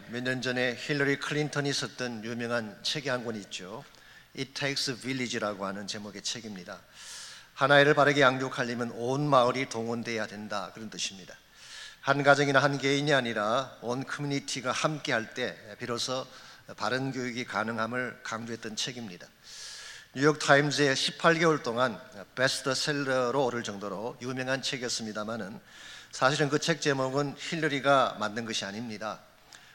몇 년 전에 힐러리 클린턴이 썼던 유명한 책이 한 권 있죠. It Takes a Village라고 하는 제목의 책입니다. 한 아이를 바르게 양육하려면 온 마을이 동원돼야 된다, 그런 뜻입니다. 한 가정이나 한 개인이 아니라 온 커뮤니티가 함께 할 때 비로소 바른 교육이 가능함을 강조했던 책입니다. 뉴욕타임즈에 18개월 동안 베스트셀러로 오를 정도로 유명한 책이었습니다마는 사실은 그 책 제목은 힐러리가 만든 것이 아닙니다.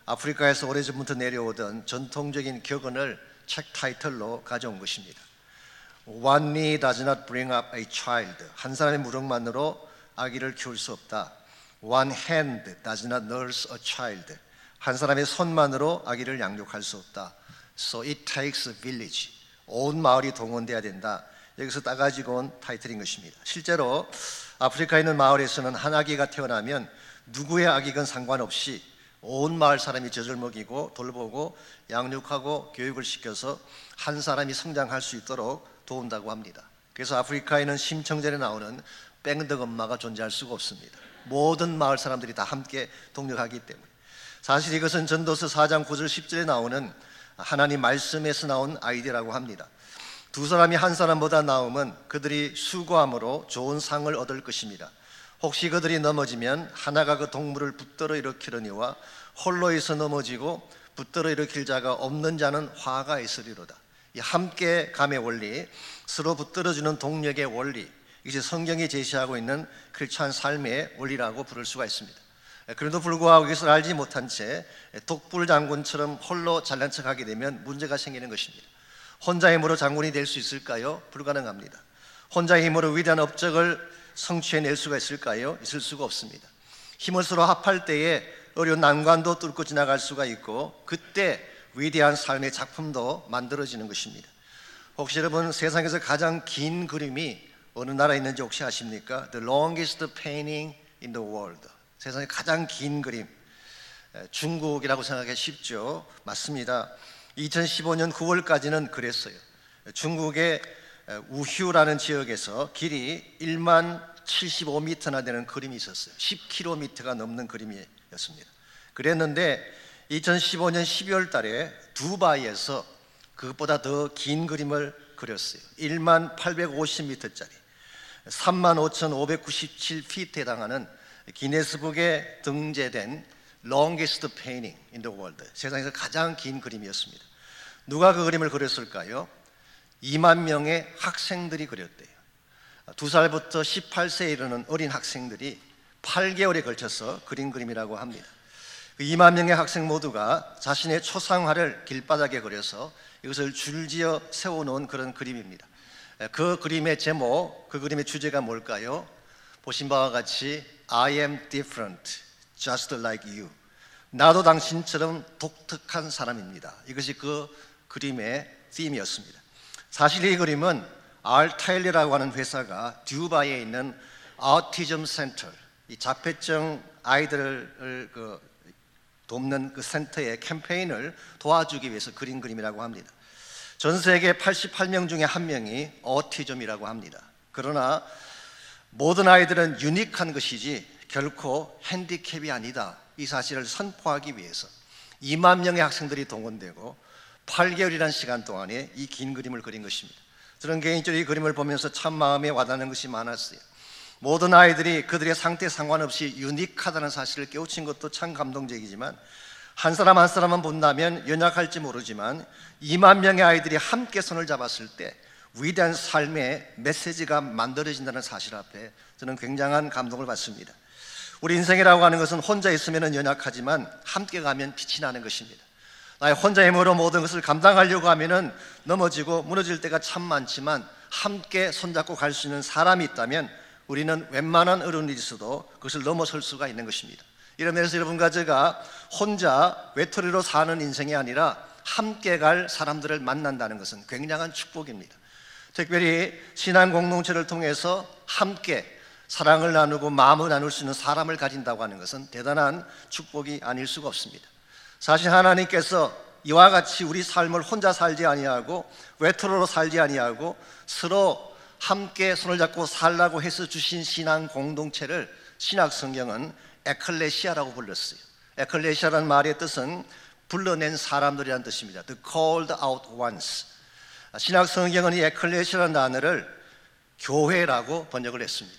아프리카에서 오래전부터 내려오던 전통적인 격언을 책 타이틀로 가져온 것입니다. One knee does not bring up a child. 한 사람의 무릎만으로 아기를 키울 수 없다. One hand does not nurse a child. 한 사람의 손만으로 아기를 양육할 수 없다. So it takes a village. 온 마을이 동원돼야 된다. 여기서 따가지고 온 타이틀인 것입니다. 실제로 아프리카에 있는 마을에서는 한 아기가 태어나면 누구의 아기건 상관없이 온 마을 사람이 젖을 먹이고 돌보고 양육하고 교육을 시켜서 한 사람이 성장할 수 있도록 도운다고 합니다. 그래서 아프리카에는 심청전에 나오는 뺑덕 엄마가 존재할 수가 없습니다. 모든 마을 사람들이 다 함께 동력하기 때문에. 사실 이것은 전도서 4장 9절 10절에 나오는 하나님 말씀에서 나온 아이디어라고 합니다. 두 사람이 한 사람보다 나으면 그들이 수고함으로 좋은 상을 얻을 것입니다. 혹시 그들이 넘어지면 하나가 그 동물을 붙들어 일으키려니와 홀로 있어 넘어지고 붙들어 일으킬 자가 없는 자는 화가 있으리로다. 이 함께 감의 원리, 서로 붙들어주는 동력의 원리, 이것이 성경이 제시하고 있는 크리스찬 삶의 원리라고 부를 수가 있습니다. 그래도 불구하고 이것을 알지 못한 채 독불 장군처럼 홀로 잘난 척하게 되면 문제가 생기는 것입니다. 혼자의 힘으로 장군이 될 수 있을까요? 불가능합니다. 혼자의 힘으로 위대한 업적을 성취해낼 수가 있을까요? 있을 수가 없습니다. 힘을 서로 합할 때에 어려운 난관도 뚫고 지나갈 수가 있고 그때 위대한 삶의 작품도 만들어지는 것입니다. 혹시 여러분 세상에서 가장 긴 그림이 어느 나라에 있는지 혹시 아십니까? The longest painting in the world. 세상에 가장 긴 그림, 중국이라고 생각하기 쉽죠. 맞습니다. 2015년 9월까지는 그랬어요. 중국의 우휴라는 지역에서 길이 1만 75m나 되는 그림이 있었어요. 10km가 넘는 그림이었습니다. 그랬는데 2015년 12월 달에 두바이에서 그것보다 더 긴 그림을 그렸어요. 1만 850m짜리 35,597feet에 해당하는 기네스북에 등재된 longest painting in the world, 세상에서 가장 긴 그림이었습니다. 누가 그 그림을 그렸을까요? 2만 명의 학생들이 그렸대요. 2살부터 18세에 이르는 어린 학생들이 8개월에 걸쳐서 그린 그림이라고 합니다. 그 2만 명의 학생 모두가 자신의 초상화를 길바닥에 그려서 이것을 줄지어 세워놓은 그런 그림입니다. 그 그림의 제목, 그 그림의 주제가 뭘까요? 보신 바와 같이 I am different, just like you. 나도 당신처럼 독특한 사람입니다. 이것이 그 그림의 theme이었습니다. 사실 이 그림은 알타일리라고 하는 회사가 두바이에 있는 아우티즘 센터, 이 자폐증 아이들을 돕는 그 센터의 캠페인을 도와주기 위해서 그린 그림이라고 합니다. 전 세계 88명 중에 1명이 오티즘이라고 합니다. 그러나 모든 아이들은 유니크한 것이지 결코 핸디캡이 아니다, 이 사실을 선포하기 위해서 2만 명의 학생들이 동원되고 8개월이라는 시간 동안에 이 긴 그림을 그린 것입니다. 저는 개인적으로 이 그림을 보면서 참 마음에 와닿는 것이 많았어요. 모든 아이들이 그들의 상태에 상관없이 유니크하다는 사실을 깨우친 것도 참 감동적이지만 한 사람 한 사람만 본다면 연약할지 모르지만 2만 명의 아이들이 함께 손을 잡았을 때 위대한 삶의 메시지가 만들어진다는 사실 앞에 저는 굉장한 감동을 받습니다. 우리 인생이라고 하는 것은 혼자 있으면 연약하지만 함께 가면 빛이 나는 것입니다. 나의 혼자 힘으로 모든 것을 감당하려고 하면 넘어지고 무너질 때가 참 많지만 함께 손잡고 갈 수 있는 사람이 있다면 우리는 웬만한 어려운 일이 있어도 그것을 넘어설 수가 있는 것입니다. 이런 면에서 여러분과 제가 혼자 외톨이로 사는 인생이 아니라 함께 갈 사람들을 만난다는 것은 굉장한 축복입니다. 특별히 신앙 공동체를 통해서 함께 사랑을 나누고 마음을 나눌 수 있는 사람을 가진다고 하는 것은 대단한 축복이 아닐 수가 없습니다. 사실 하나님께서 이와 같이 우리 삶을 혼자 살지 아니하고 외톨이로 살지 아니하고 서로 함께 손을 잡고 살라고 해서 주신 신앙 공동체를 신약 성경은 에클레시아라고 불렀어요. 에클레시아라는 말의 뜻은 불러낸 사람들이라는 뜻입니다. The called out ones. 신약 성경은 이 에클레시아라는 단어를 교회라고 번역을 했습니다.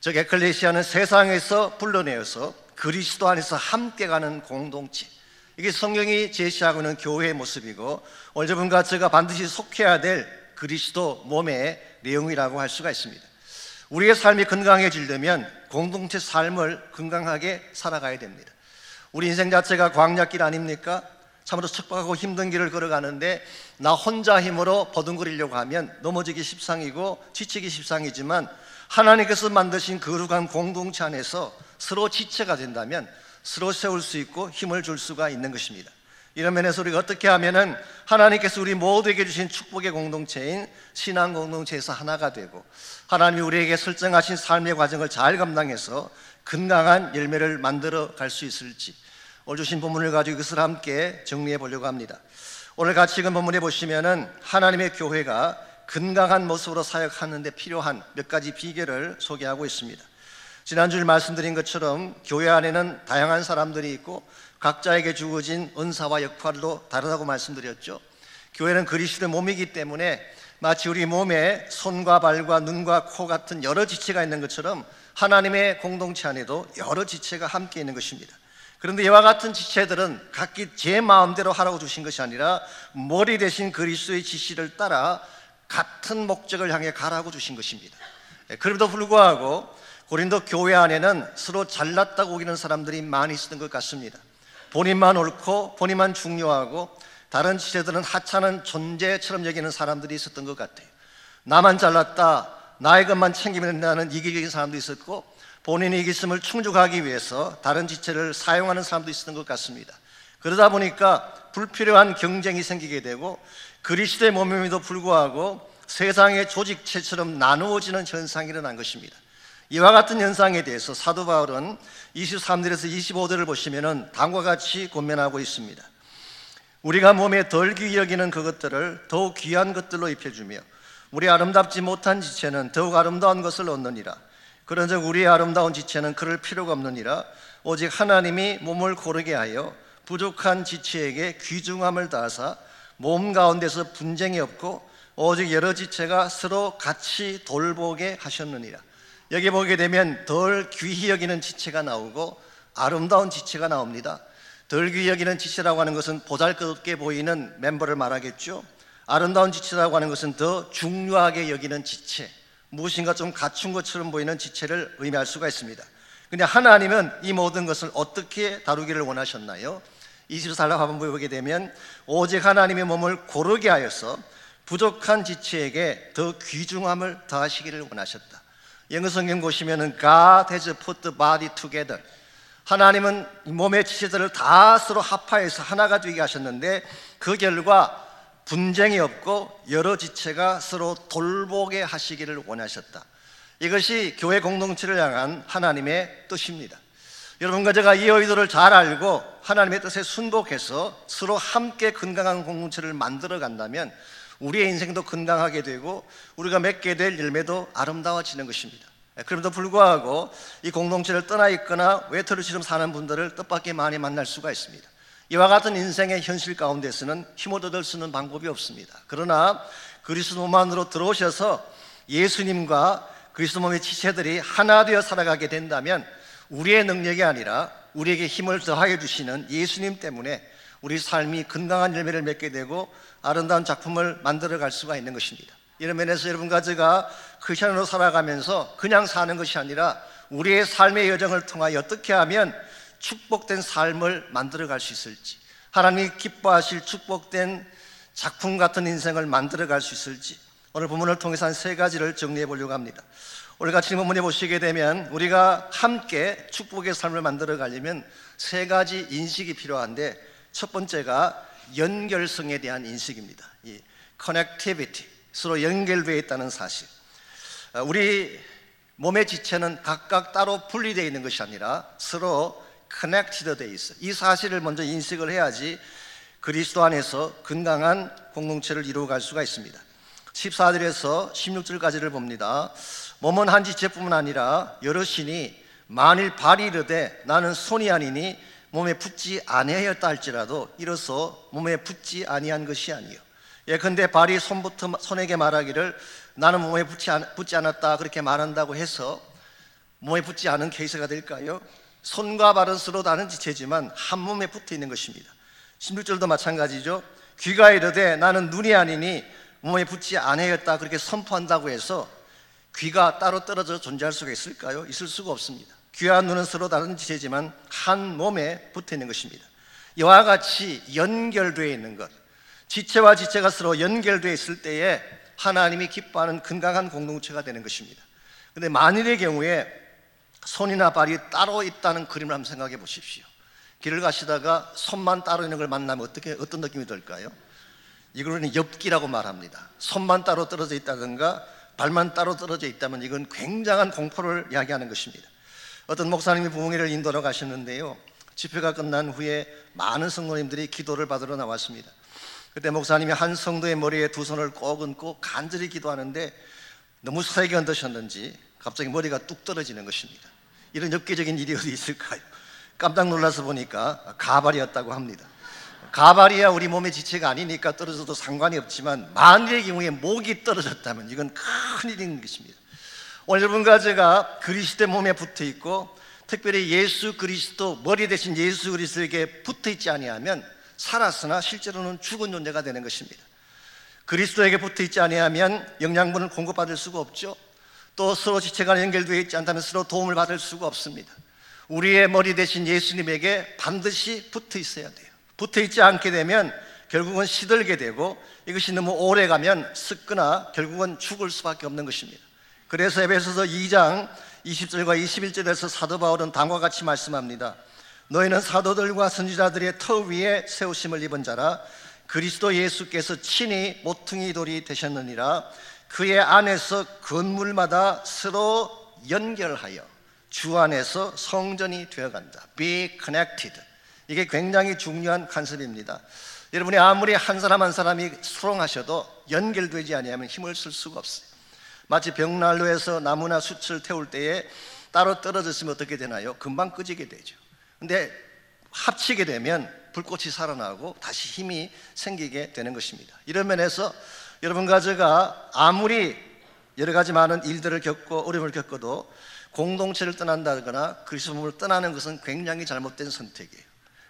즉 에클레시아는 세상에서 불러내어서 그리스도 안에서 함께 가는 공동체, 이게 성경이 제시하고 있는 교회의 모습이고 오늘 저분과 제가 반드시 속해야 될 그리스도 몸의 내용이라고 할 수가 있습니다. 우리의 삶이 건강해지려면 공동체 삶을 건강하게 살아가야 됩니다. 우리 인생 자체가 광야길 아닙니까? 참으로 척박하고 힘든 길을 걸어가는데 나 혼자 힘으로 버둥거리려고 하면 넘어지기 십상이고 지치기 십상이지만 하나님께서 만드신 거룩한 공동체 안에서 서로 지체가 된다면 서로 세울 수 있고 힘을 줄 수가 있는 것입니다. 이런 면에서 우리가 어떻게 하면은 하나님께서 우리 모두에게 주신 축복의 공동체인 신앙 공동체에서 하나가 되고 하나님이 우리에게 설정하신 삶의 과정을 잘 감당해서 건강한 열매를 만들어 갈 수 있을지 오늘 주신 본문을 가지고 이것을 함께 정리해 보려고 합니다. 오늘 같이 읽은 본문에 보시면은 하나님의 교회가 건강한 모습으로 사역하는 데 필요한 몇 가지 비결을 소개하고 있습니다. 지난주에 말씀드린 것처럼 교회 안에는 다양한 사람들이 있고 각자에게 주어진 은사와 역할도 다르다고 말씀드렸죠. 교회는 그리스도의 몸이기 때문에 마치 우리 몸에 손과 발과 눈과 코 같은 여러 지체가 있는 것처럼 하나님의 공동체 안에도 여러 지체가 함께 있는 것입니다. 그런데 이와 같은 지체들은 각기 제 마음대로 하라고 주신 것이 아니라 머리 대신 그리스도의 지시를 따라 같은 목적을 향해 가라고 주신 것입니다. 그럼에도 불구하고 고린도 교회 안에는 서로 잘났다고 우기는 사람들이 많이 있었던 것 같습니다. 본인만 옳고 본인만 중요하고 다른 지체들은 하찮은 존재처럼 여기는 사람들이 있었던 것 같아요. 나만 잘났다, 나의 것만 챙기면 된다는 이기적인 사람도 있었고 본인의 이기심을 충족하기 위해서 다른 지체를 사용하는 사람도 있었던 것 같습니다. 그러다 보니까 불필요한 경쟁이 생기게 되고 그리스도의 몸임에도 불구하고 세상의 조직체처럼 나누어지는 현상이 일어난 것입니다. 이와 같은 현상에 대해서 사도 바울은 23절에서 25절을 보시면 다음과 같이 권면하고 있습니다. 우리가 몸에 덜 귀히 여기는 그것들을 더욱 귀한 것들로 입혀주며 우리 아름답지 못한 지체는 더욱 아름다운 것을 얻느니라. 그런즉 우리의 아름다운 지체는 그럴 필요가 없느니라. 오직 하나님이 몸을 고르게 하여 부족한 지체에게 귀중함을 다하사 몸 가운데서 분쟁이 없고 오직 여러 지체가 서로 같이 돌보게 하셨느니라. 여기 보게 되면 덜 귀히 여기는 지체가 나오고 아름다운 지체가 나옵니다. 덜 귀히 여기는 지체라고 하는 것은 보잘것없게 보이는 멤버를 말하겠죠. 아름다운 지체라고 하는 것은 더 중요하게 여기는 지체, 무엇인가 좀 갖춘 것처럼 보이는 지체를 의미할 수가 있습니다. 그런데 하나님은 이 모든 것을 어떻게 다루기를 원하셨나요? 24절 하반부에 보게 되면 오직 하나님의 몸을 고르게 하여서 부족한 지체에게 더 귀중함을 더하시기를 원하셨다. 영어 성경 보시면은 God has put the body together. 하나님은 몸의 지체들을 다 서로 합하여서 하나가 되게 하셨는데 그 결과 분쟁이 없고 여러 지체가 서로 돌보게 하시기를 원하셨다. 이것이 교회 공동체를 향한 하나님의 뜻입니다. 여러분과 제가 이 의도를 잘 알고 하나님의 뜻에 순복해서 서로 함께 건강한 공동체를 만들어 간다면 우리의 인생도 건강하게 되고 우리가 맺게 될 열매도 아름다워지는 것입니다. 그럼에도 불구하고 이 공동체를 떠나 있거나 외톨이처럼 사는 분들을 뜻밖의 많이 만날 수가 있습니다. 이와 같은 인생의 현실 가운데서는 힘을 얻을 수 있는 방법이 없습니다. 그러나 그리스도 몸 안으로 들어오셔서 예수님과 그리스도 몸의 지체들이 하나 되어 살아가게 된다면 우리의 능력이 아니라 우리에게 힘을 더하여 주시는 예수님 때문에 우리 삶이 건강한 열매를 맺게 되고 아름다운 작품을 만들어갈 수가 있는 것입니다. 이런 면에서 여러분과 제가 크리스천으로 살아가면서 그냥 사는 것이 아니라 우리의 삶의 여정을 통하여 어떻게 하면 축복된 삶을 만들어갈 수 있을지, 하나님이 기뻐하실 축복된 작품 같은 인생을 만들어갈 수 있을지 오늘 본문을 통해서 한 세 가지를 정리해 보려고 합니다. 오늘 같이 본문에 보시게 되면 우리가 함께 축복의 삶을 만들어 가려면 세 가지 인식이 필요한데 첫 번째가 연결성에 대한 인식입니다. 이 connectivity, 서로 연결되어 있다는 사실. 우리 몸의 지체는 각각 따로 분리되어 있는 것이 아니라 서로 connected 되어 있어요. 이 사실을 먼저 인식을 해야지 그리스도 안에서 건강한 공동체를 이루어갈 수가 있습니다. 14절에서 16절까지를 봅니다. 몸은 한 지체뿐만 아니라 여럿이니 만일 발이 이르되 나는 손이 아니니 몸에 붙지 아니하였다 할지라도 이로써 몸에 붙지 아니한 것이 아니요 예컨대 발이 손부터 손에게 말하기를 나는 몸에 붙지 않았다 그렇게 말한다고 해서 몸에 붙지 않은 케이스가 될까요? 손과 발은 서로 다른 지체지만 한 몸에 붙어 있는 것입니다. 16절도 마찬가지죠. 귀가 이르되 나는 눈이 아니니 몸에 붙지 아니하였다 그렇게 선포한다고 해서 귀가 따로 떨어져 존재할 수가 있을까요? 있을 수가 없습니다. 귀와 눈은 서로 다른 지체지만 한 몸에 붙어 있는 것입니다. 이와 같이 연결되어 있는 것, 지체와 지체가 서로 연결되어 있을 때에 하나님이 기뻐하는 건강한 공동체가 되는 것입니다. 그런데 만일의 경우에 손이나 발이 따로 있다는 그림을 한번 생각해 보십시오. 길을 가시다가 손만 따로 있는 걸 만나면 어떤 느낌이 들까요? 이거는 엽기라고 말합니다. 손만 따로 떨어져 있다든가 발만 따로 떨어져 있다면 이건 굉장한 공포를 야기하는 것입니다. 어떤 목사님이 부흥회를 인도하러 가셨는데요, 집회가 끝난 후에 많은 성도님들이 기도를 받으러 나왔습니다. 그때 목사님이 한 성도의 머리에 두 손을 꼭 얹고 간절히 기도하는데 너무 세게 얹으셨는지 갑자기 머리가 뚝 떨어지는 것입니다. 이런 엽기적인 일이 어디 있을까요? 깜짝 놀라서 보니까 가발이었다고 합니다. 가발이야 우리 몸의 지체가 아니니까 떨어져도 상관이 없지만 만일의 경우에 목이 떨어졌다면 이건 큰일인 것입니다. 오늘 여러분과 제가 그리스도의 몸에 붙어 있고 특별히 예수 그리스도 머리 대신 예수 그리스도에게 붙어 있지 아니하면 살았으나 실제로는 죽은 존재가 되는 것입니다. 그리스도에게 붙어 있지 아니하면 영양분을 공급받을 수가 없죠. 또 서로 지체가 연결되어 있지 않다면 서로 도움을 받을 수가 없습니다. 우리의 머리 대신 예수님에게 반드시 붙어 있어야 돼요. 붙어 있지 않게 되면 결국은 시들게 되고 이것이 너무 오래 가면 습거나 결국은 죽을 수밖에 없는 것입니다. 그래서 에베소서 2장 20절과 21절에서 사도 바울은 다음과 같이 말씀합니다. 너희는 사도들과 선지자들의 터 위에 세우심을 입은 자라 그리스도 예수께서 친히 모퉁이 돌이 되셨느니라. 그의 안에서 건물마다 서로 연결하여 주 안에서 성전이 되어간다. Be connected. 이게 굉장히 중요한 컨셉입니다. 여러분이 아무리 한 사람 한 사람이 수렁하셔도 연결되지 아니하면 힘을 쓸 수가 없어요. 마치 벽난로에서 나무나 숯을 태울 때에 따로 떨어졌으면 어떻게 되나요? 금방 꺼지게 되죠. 근데 합치게 되면 불꽃이 살아나고 다시 힘이 생기게 되는 것입니다. 이런 면에서 여러분과 제가 아무리 여러 가지 많은 일들을 겪고 어려움을 겪어도 공동체를 떠난다거나 그리스도 몸을 떠나는 것은 굉장히 잘못된 선택이에요.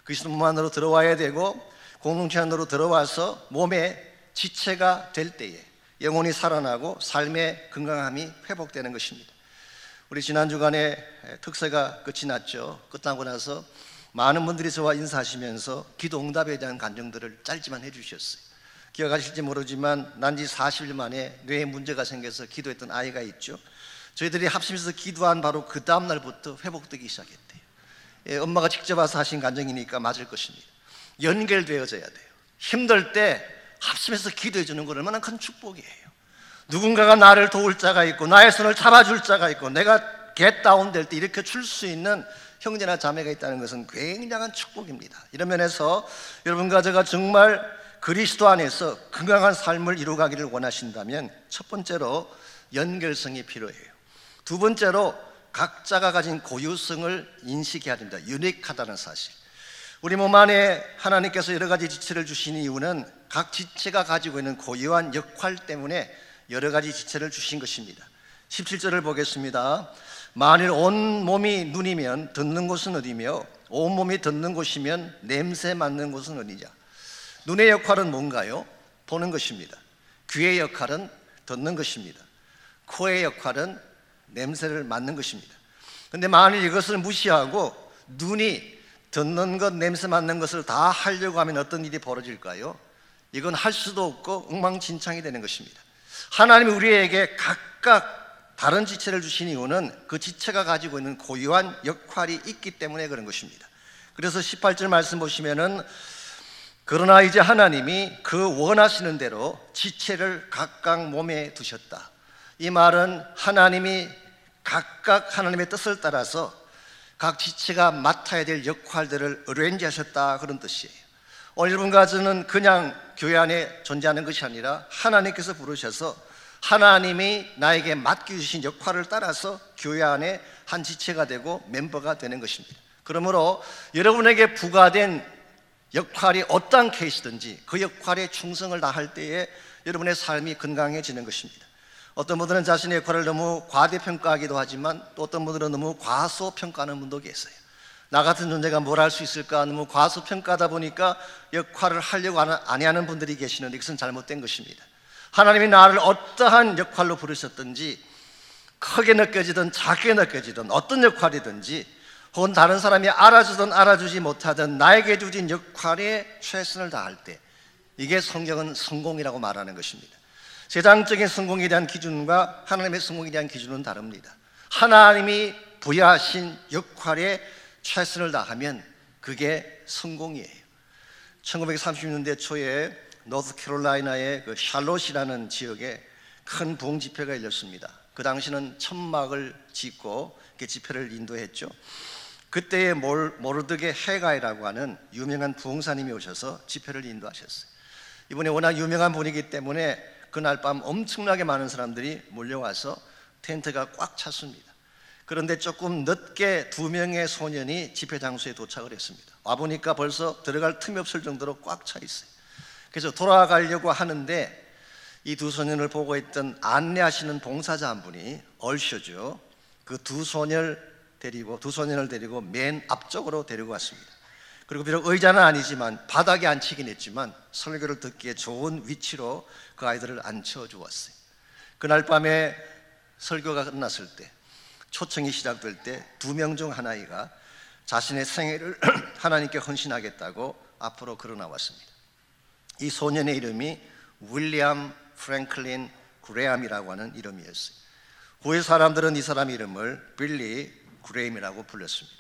그리스도 몸 안으로 들어와야 되고 공동체 안으로 들어와서 몸의 지체가 될 때에 영혼이 살아나고 삶의 건강함이 회복되는 것입니다. 우리 지난 주간에 특세가 끝이 났죠. 끝나고 나서 많은 분들이 저와 인사하시면서 기도 응답에 대한 간증들을 짧지만 해주셨어요. 기억하실지 모르지만 난지 40일 만에 뇌에 문제가 생겨서 기도했던 아이가 있죠. 저희들이 합심해서 기도한 바로 그 다음 날부터 회복되기 시작했대요. 엄마가 직접 와서 하신 간증이니까 맞을 것입니다. 연결되어져야 돼요. 힘들 때 합심해서 기도해 주는 건 얼마나 큰 축복이에요. 누군가가 나를 도울 자가 있고 나의 손을 잡아줄 자가 있고 내가 겟다운될 때 이렇게 줄 수 있는 형제나 자매가 있다는 것은 굉장한 축복입니다. 이런 면에서 여러분과 제가 정말 그리스도 안에서 건강한 삶을 이루어가기를 원하신다면 첫 번째로 연결성이 필요해요. 두 번째로 각자가 가진 고유성을 인식해야 됩니다. 유니크하다는 사실. 우리 몸 안에 하나님께서 여러 가지 지체를 주신 이유는 각 지체가 가지고 있는 고유한 역할 때문에 여러 가지 지체를 주신 것입니다. 17절을 보겠습니다. 만일 온 몸이 눈이면 듣는 곳은 어디며 온 몸이 듣는 곳이면 냄새 맡는 곳은 어디냐. 눈의 역할은 뭔가요? 보는 것입니다. 귀의 역할은 듣는 것입니다. 코의 역할은 냄새를 맡는 것입니다. 그런데 만일 이것을 무시하고 눈이 듣는 것, 냄새 맡는 것을 다 하려고 하면 어떤 일이 벌어질까요? 이건 할 수도 없고 엉망진창이 되는 것입니다. 하나님이 우리에게 각각 다른 지체를 주신 이유는 그 지체가 가지고 있는 고유한 역할이 있기 때문에 그런 것입니다. 그래서 18절 말씀 보시면은 그러나 이제 하나님이 그 원하시는 대로 지체를 각각 몸에 두셨다. 이 말은 하나님이 각각 하나님의 뜻을 따라서 각 지체가 맡아야 될 역할들을 어레인지하셨다 그런 뜻이에요. 오늘 본가정은 그냥 교회 안에 존재하는 것이 아니라 하나님께서 부르셔서 하나님이 나에게 맡겨주신 역할을 따라서 교회 안에 한 지체가 되고 멤버가 되는 것입니다. 그러므로 여러분에게 부과된 역할이 어떠한 케이스든지 그 역할에 충성을 다할 때에 여러분의 삶이 건강해지는 것입니다. 어떤 분들은 자신의 역할을 너무 과대평가하기도 하지만 또 어떤 분들은 너무 과소평가하는 분도 계세요. 나 같은 존재가 뭘 할 수 있을까 너무 과소평가하다 보니까 역할을 하려고 안 하는 분들이 계시는데 이것은 잘못된 것입니다. 하나님이 나를 어떠한 역할로 부르셨든지 크게 느껴지든 작게 느껴지든 어떤 역할이든지 혹은 다른 사람이 알아주든 알아주지 못하든 나에게 주신 역할에 최선을 다할 때 이게 성경은 성공이라고 말하는 것입니다. 세상적인 성공에 대한 기준과 하나님의 성공에 대한 기준은 다릅니다. 하나님이 부여하신 역할에 최선을 다하면 그게 성공이에요. 1930년대 초에 노스캐롤라이나의 그 샬롯이라는 지역에 큰 부흥 집회가 열렸습니다. 그 당시는 천막을 짓고 집회를 인도했죠. 그때의 모르드게 헤가이라고 하는 유명한 부흥사님이 오셔서 집회를 인도하셨어요. 이분이 워낙 유명한 분이기 때문에 그날 밤 엄청나게 많은 사람들이 몰려와서 텐트가 꽉 찼습니다. 그런데 조금 늦게 2명의 소년이 집회 장소에 도착을 했습니다. 와보니까 벌써 들어갈 틈이 없을 정도로 꽉 차 있어요. 그래서 돌아가려고 하는데 이 두 소년을 보고 있던 안내하시는 봉사자 한 분이 얼쇼죠. 그 두 소년을 데리고 맨 앞쪽으로 데리고 왔습니다. 그리고 비록 의자는 아니지만 바닥에 앉히긴 했지만 설교를 듣기에 좋은 위치로 그 아이들을 앉혀 주었어요. 그날 밤에 설교가 끝났을 때 초청이 시작될 때 2명 중 한 아이가 자신의 생애를 하나님께 헌신하겠다고 앞으로 걸어 나왔습니다. 이 소년의 이름이 윌리엄 프랭클린 그레함이라고 하는 이름이었어요. 후에 사람들은 이 사람 이름을 빌리 그레임이라고 불렀습니다.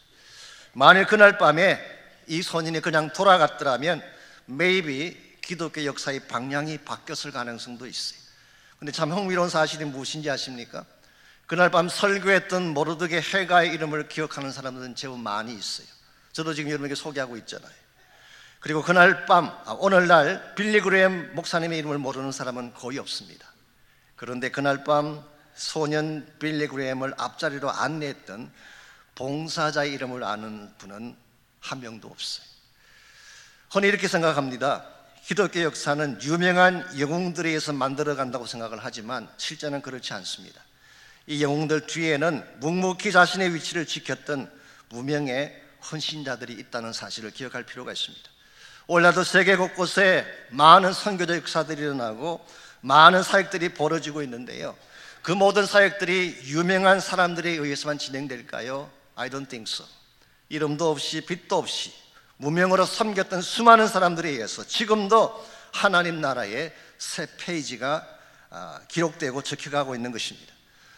만일 그날 밤에 이 소년이 그냥 돌아갔더라면 maybe 기독교 역사의 방향이 바뀌었을 가능성도 있어요. 근데 참 흥미로운 사실이 무엇인지 아십니까? 그날 밤 설교했던 모르드게 헤가의 이름을 기억하는 사람들은 제법 많이 있어요. 저도 지금 여러분에게 소개하고 있잖아요. 그리고 그날 밤, 오늘날 빌리 그레임 목사님의 이름을 모르는 사람은 거의 없습니다. 그런데 그날 밤 소년 빌리 그레임을 앞자리로 안내했던 봉사자의 이름을 아는 분은 한 명도 없어요. 흔히 이렇게 생각합니다. 기독교 역사는 유명한 영웅들에 의해서 만들어간다고 생각을 하지만 실제는 그렇지 않습니다. 이 영웅들 뒤에는 묵묵히 자신의 위치를 지켰던 무명의 헌신자들이 있다는 사실을 기억할 필요가 있습니다. 오늘날도 세계 곳곳에 많은 선교적 역사들이 일어나고 많은 사역들이 벌어지고 있는데요, 그 모든 사역들이 유명한 사람들에 의해서만 진행될까요? I don't think so. 이름도 없이 빛도 없이 무명으로 섬겼던 수많은 사람들에 의해서 지금도 하나님 나라의 새 페이지가 기록되고 적혀가고 있는 것입니다.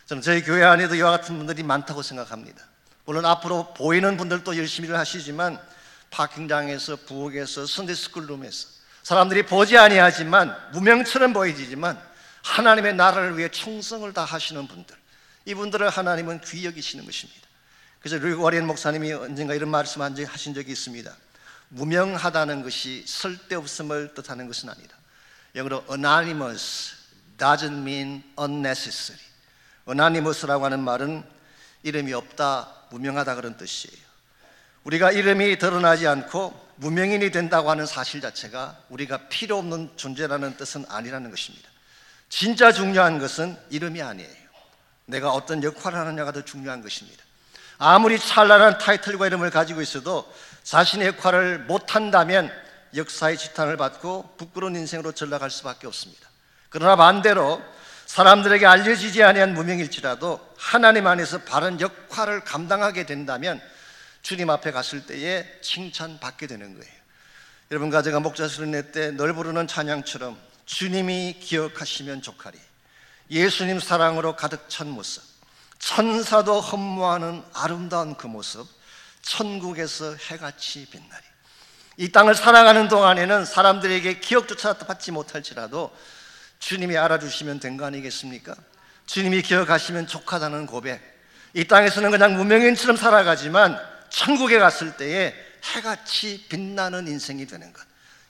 저는 저희 교회 안에도 이와 같은 분들이 많다고 생각합니다. 물론 앞으로 보이는 분들도 열심히 일을 하시지만 파킹장에서, 부엌에서, 선데이스쿨룸에서 사람들이 보지 아니하지만 무명처럼 보이지만 하나님의 나라를 위해 충성을 다하시는 분들, 이분들을 하나님은 귀히 여기시는 것입니다. 그래서 리 워렌 목사님이 언젠가 이런 말씀 하신 적이 있습니다. 무명하다는 것이 쓸데없음을 뜻하는 것은 아니다. 영어로 anonymous doesn't mean unnecessary. anonymous라고 하는 말은 이름이 없다, 무명하다 그런 뜻이에요. 우리가 이름이 드러나지 않고 무명인이 된다고 하는 사실 자체가 우리가 필요 없는 존재라는 뜻은 아니라는 것입니다. 진짜 중요한 것은 이름이 아니에요. 내가 어떤 역할을 하느냐가 더 중요한 것입니다. 아무리 찬란한 타이틀과 이름을 가지고 있어도 자신의 역할을 못한다면 역사의 지탄을 받고 부끄러운 인생으로 전락할 수밖에 없습니다. 그러나 반대로 사람들에게 알려지지 아니한 무명일지라도 하나님 안에서 바른 역할을 감당하게 된다면 주님 앞에 갔을 때에 칭찬받게 되는 거예요. 여러분과 제가 목자 수련회 때 늘 부르는 찬양처럼 주님이 기억하시면 족하리, 예수님 사랑으로 가득 찬 모습, 천사도 흠모하는 아름다운 그 모습, 천국에서 해같이 빛나리. 이 땅을 살아가는 동안에는 사람들에게 기억조차 받지 못할지라도 주님이 알아주시면 된 거 아니겠습니까? 주님이 기억하시면 족하다는 고백. 이 땅에서는 그냥 무명인처럼 살아가지만 천국에 갔을 때에 해같이 빛나는 인생이 되는 것.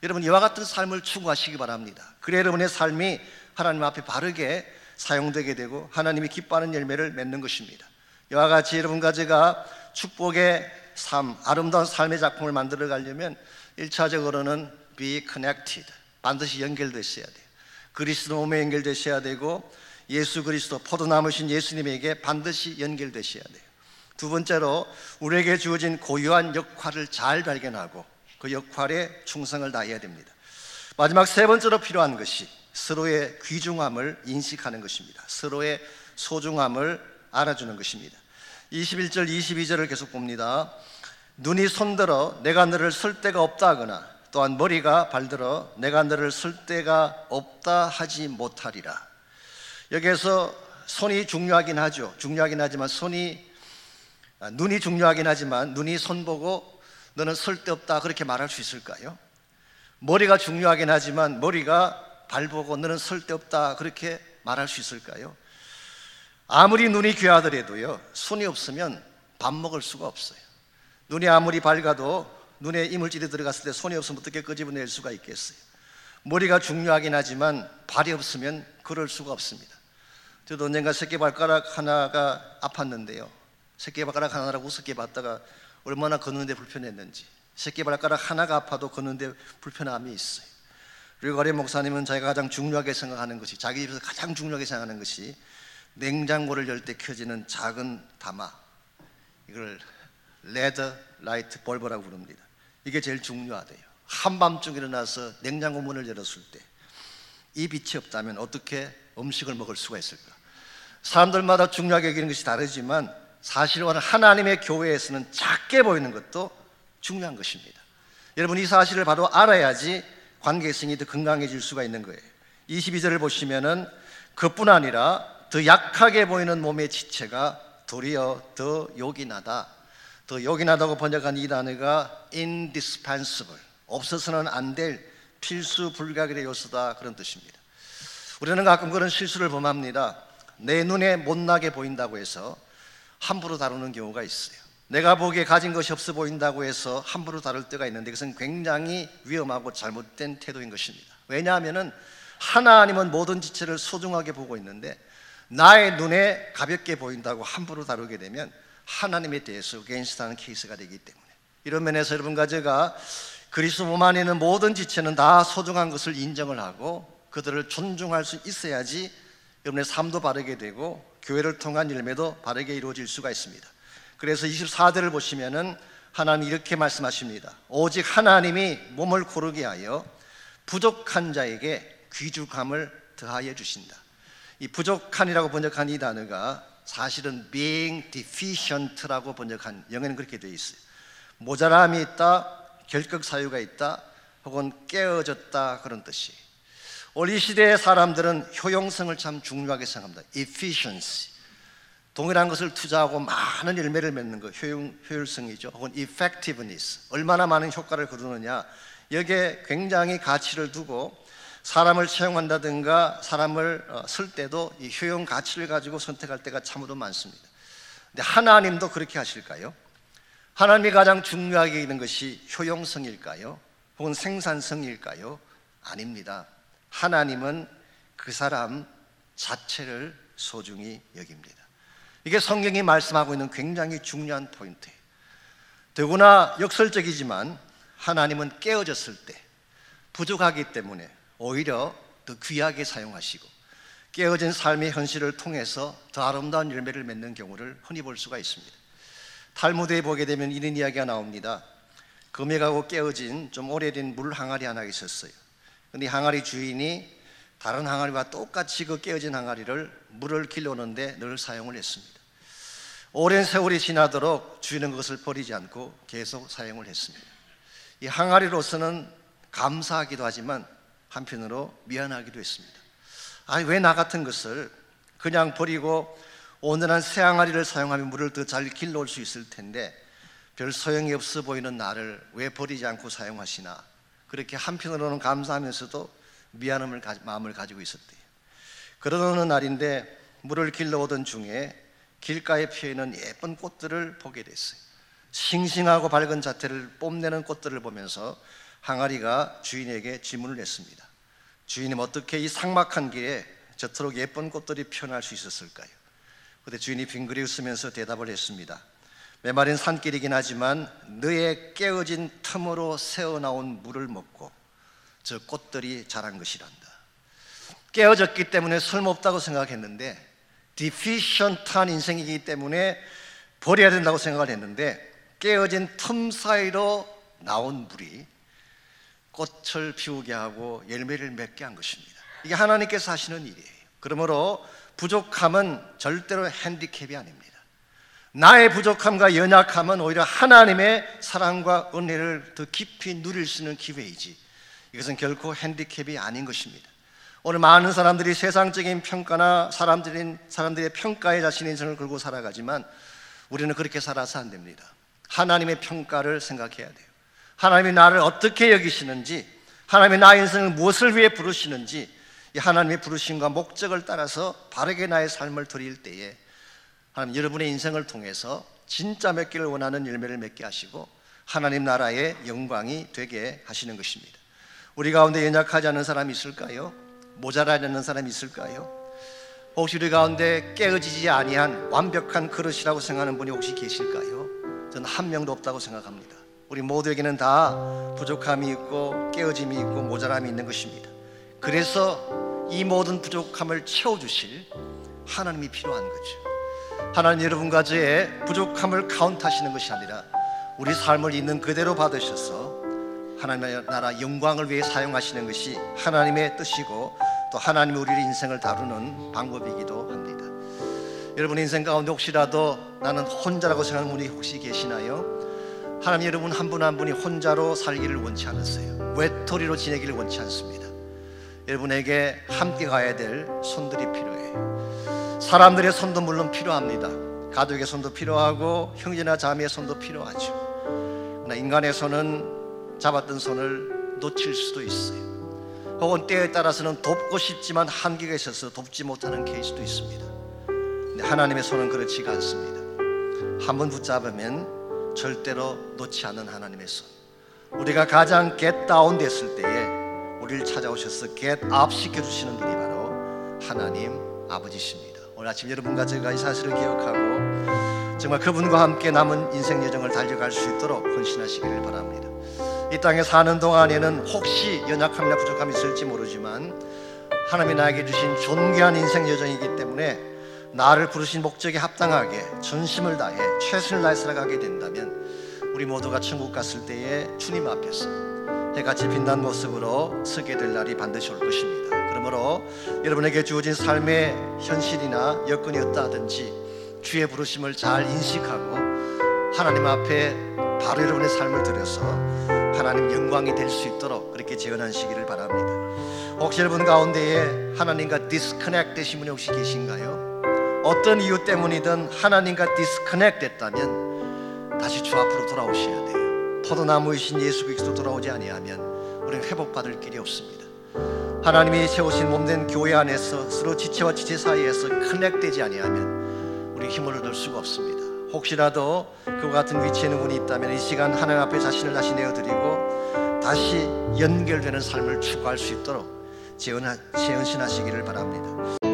여러분 이와 같은 삶을 추구하시기 바랍니다. 그래야 여러분의 삶이 하나님 앞에 바르게 사용되게 되고 하나님이 기뻐하는 열매를 맺는 것입니다. 이와 같이 여러분과 제가 축복의 삶, 아름다운 삶의 작품을 만들어 가려면 1차적으로는 be connected, 반드시 연결되셔야 돼요. 그리스도 몸에 연결되셔야 되고 예수 그리스도 포도나무신 예수님에게 반드시 연결되셔야 돼요. 두 번째로 우리에게 주어진 고유한 역할을 잘 발견하고 그 역할에 충성을 다해야 됩니다. 마지막 세 번째로 필요한 것이 서로의 귀중함을 인식하는 것입니다. 서로의 소중함을 알아주는 것입니다. 21절 22절을 계속 봅니다. 눈이 손들어 내가 너를 쓸 데가 없다 하거나 또한 머리가 발들어 내가 너를 쓸 데가 없다 하지 못하리라. 여기에서 손이 중요하긴 하죠. 중요하긴 하지만 눈이 중요하긴 하지만 눈이 손 보고 너는 쓸데없다 그렇게 말할 수 있을까요? 머리가 중요하긴 하지만 머리가 발 보고 너는 쓸데없다 그렇게 말할 수 있을까요? 아무리 눈이 귀하더라도요 손이 없으면 밥 먹을 수가 없어요. 눈이 아무리 밝아도 눈에 이물질이 들어갔을 때 손이 없으면 어떻게 끄집어낼 수가 있겠어요? 머리가 중요하긴 하지만 발이 없으면 그럴 수가 없습니다. 저도 언젠가 새끼발가락 하나가 아팠는데요, 새끼발가락 하나라고 우습게 봤다가 얼마나 걷는데 불편했는지. 새끼발가락 하나가 아파도 걷는데 불편함이 있어요. 그리고 가리 목사님은 자기가 가장 중요하게 생각하는 것이, 자기 집에서 가장 중요하게 생각하는 것이 냉장고를 열 때 켜지는 작은 다마, 이걸 레드 라이트 벌브라고 부릅니다. 이게 제일 중요하대요. 한밤중 일어나서 냉장고 문을 열었을 때 이 빛이 없다면 어떻게 음식을 먹을 수가 있을까? 사람들마다 중요하게 여기는 것이 다르지만 사실은 하나님의 교회에서는 작게 보이는 것도 중요한 것입니다. 여러분 이 사실을 바로 알아야지 관계성이 더 건강해질 수가 있는 거예요. 22절을 보시면은 그뿐 아니라 더 약하게 보이는 몸의 지체가 도리어 더 요긴하다. 더 요긴하다고 번역한 이 단어가 indispensable, 없어서는 안 될 필수 불가결의 요소다, 그런 뜻입니다. 우리는 가끔 그런 실수를 범합니다. 내 눈에 못나게 보인다고 해서 함부로 다루는 경우가 있어요. 내가 보기에 가진 것이 없어 보인다고 해서 함부로 다룰 때가 있는데 그것은 굉장히 위험하고 잘못된 태도인 것입니다. 왜냐하면 하나님은 모든 지체를 소중하게 보고 있는데 나의 눈에 가볍게 보인다고 함부로 다루게 되면 하나님에 대해서 어게인스트하는 케이스가 되기 때문에, 이런 면에서 여러분과 제가 그리스도 몸 안에 있는 모든 지체는 다 소중한 것을 인정을 하고 그들을 존중할 수 있어야지 여러분의 삶도 바르게 되고 교회를 통한 열매도 바르게 이루어질 수가 있습니다. 그래서 24절을 보시면은 하나님이 이렇게 말씀하십니다. 오직 하나님이 몸을 고르게 하여 부족한 자에게 귀중함을 더하여 주신다. 이 부족한이라고 번역한 이 단어가 사실은 being deficient라고 번역한, 영어는 그렇게 되어 있어요. 모자람이 있다, 결격 사유가 있다, 혹은 깨어졌다, 그런 뜻이. 우리 시대의 사람들은 효용성을 참 중요하게 생각합니다. efficiency, 동일한 것을 투자하고 많은 열매를 맺는 것, 효율성이죠. 혹은 effectiveness, 얼마나 많은 효과를 거두느냐, 여기에 굉장히 가치를 두고 사람을 채용한다든가 사람을 쓸 때도 이 효용 가치를 가지고 선택할 때가 참으로 많습니다. 근데 하나님도 그렇게 하실까요? 하나님이 가장 중요하게 여기는 것이 효용성일까요? 혹은 생산성일까요? 아닙니다. 하나님은 그 사람 자체를 소중히 여깁니다. 이게 성경이 말씀하고 있는 굉장히 중요한 포인트예요. 더구나 역설적이지만 하나님은 깨어졌을 때 부족하기 때문에 오히려 더 귀하게 사용하시고 깨어진 삶의 현실을 통해서 더 아름다운 열매를 맺는 경우를 흔히 볼 수가 있습니다. 탈무드에 보게 되면 이런 이야기가 나옵니다. 금해가고 깨어진 좀 오래된 물 항아리 하나 있었어요. 근데 이 항아리 주인이 다른 항아리와 똑같이 그 깨어진 항아리를 물을 길러오는데 늘 사용을 했습니다. 오랜 세월이 지나도록 주인은 그것을 버리지 않고 계속 사용을 했습니다. 이 항아리로서는 감사하기도 하지만 한편으로 미안하기도 했습니다. 아니, 왜 나 같은 것을 그냥 버리고 온전한 새 항아리를 사용하면 물을 더 잘 길러올 수 있을 텐데 별 소용이 없어 보이는 나를 왜 버리지 않고 사용하시나, 그렇게 한편으로는 감사하면서도 미안함을 마음을 가지고 있었대요. 그러던 어느 날인데 물을 길러오던 중에 길가에 피어있는 예쁜 꽃들을 보게 됐어요. 싱싱하고 밝은 자태를 뽐내는 꽃들을 보면서 항아리가 주인에게 질문을 했습니다. 주인님, 어떻게 이 삭막한 길에 저토록 예쁜 꽃들이 피어날 수 있었을까요? 그때 주인이 빙그레 웃으면서 대답을 했습니다. 메마른 산길이긴 하지만 너의 깨어진 틈으로 새어나온 물을 먹고 저 꽃들이 자란 것이란다. 깨어졌기 때문에 쓸모없다고 생각했는데, 디피션트한 인생이기 때문에 버려야 된다고 생각을 했는데, 깨어진 틈 사이로 나온 물이 꽃을 피우게 하고 열매를 맺게 한 것입니다. 이게 하나님께서 하시는 일이에요. 그러므로 부족함은 절대로 핸디캡이 아닙니다. 나의 부족함과 연약함은 오히려 하나님의 사랑과 은혜를 더 깊이 누릴 수 있는 기회이지, 이것은 결코 핸디캡이 아닌 것입니다. 오늘 많은 사람들이 세상적인 평가나 사람들의 평가에 자신의 인생을 걸고 살아가지만 우리는 그렇게 살아서 안 됩니다. 하나님의 평가를 생각해야 돼요. 하나님이 나를 어떻게 여기시는지, 하나님이 나의 인생을 무엇을 위해 부르시는지, 이 하나님의 부르심과 목적을 따라서 바르게 나의 삶을 드릴 때에 하나님 여러분의 인생을 통해서 진짜 맺기를 원하는 열매를 맺게 하시고 하나님 나라의 영광이 되게 하시는 것입니다. 우리 가운데 연약하지 않은 사람이 있을까요? 모자라지 않는 사람이 있을까요? 혹시 우리 가운데 깨어지지 아니한 완벽한 그릇이라고 생각하는 분이 혹시 계실까요? 저는 한 명도 없다고 생각합니다. 우리 모두에게는 다 부족함이 있고 깨어짐이 있고 모자람이 있는 것입니다. 그래서 이 모든 부족함을 채워주실 하나님이 필요한 거죠. 하나님 여러분과 저의 부족함을 카운트하시는 것이 아니라 우리 삶을 있는 그대로 받으셔서 하나님의 나라 영광을 위해 사용하시는 것이 하나님의 뜻이고 또 하나님이 우리의 인생을 다루는 방법이기도 합니다. 여러분 인생 가운데 혹시라도 나는 혼자라고 생각하는 분이 혹시 계시나요? 하나님 여러분 한 분 한 분이 혼자로 살기를 원치 않으세요. 외톨이로 지내기를 원치 않습니다. 여러분에게 함께 가야 될 손들이 필요해요. 사람들의 손도 물론 필요합니다. 가족의 손도 필요하고 형제나 자매의 손도 필요하죠. 그러나 인간의 손은 잡았던 손을 놓칠 수도 있어요. 혹은 때에 따라서는 돕고 싶지만 한계가 있어서 돕지 못하는 케이스도 있습니다. 근데 하나님의 손은 그렇지가 않습니다. 한번 붙잡으면 절대로 놓지 않는 하나님의 손. 우리가 가장 get down 됐을 때에 우리를 찾아오셔서 get up 시켜주시는 분이 바로 하나님 아버지십니다. 오늘 아침 여러분과 제가 이 사실을 기억하고 정말 그분과 함께 남은 인생 여정을 달려갈 수 있도록 헌신하시기를 바랍니다. 이 땅에 사는 동안에는 혹시 연약함이나 부족함이 있을지 모르지만 하나님이 나에게 주신 존귀한 인생 여정이기 때문에 나를 부르신 목적에 합당하게 전심을 다해 최선을 다해 살아가게 된다면 우리 모두가 천국 갔을 때에 주님 앞에서 해같이 빛난 모습으로 서게 될 날이 반드시 올 것입니다. 그러므로 여러분에게 주어진 삶의 현실이나 여건이 어떠하든지 주의 부르심을 잘 인식하고 하나님 앞에 바로 여러분의 삶을 들여서 하나님 영광이 될 수 있도록 그렇게 재현하시기를 바랍니다. 혹시 여러분 가운데에 하나님과 디스커넥트 되신 분이 혹시 계신가요? 어떤 이유 때문이든 하나님과 디스커넥트 됐다면 다시 주 앞으로 돌아오셔야 돼요. 포도나무이신 예수 그리스도 돌아오지 아니하면 우리는 회복받을 길이 없습니다. 하나님이 세우신 몸된 교회 안에서 서로 지체와 지체 사이에서 커넥되지 아니하면 우리 힘을 얻을 수가 없습니다. 혹시라도 그와 같은 위치에 있는 분이 있다면 이 시간 하나님 앞에 자신을 다시 내어드리고 다시 연결되는 삶을 추구할 수 있도록 재현신하시기를 바랍니다.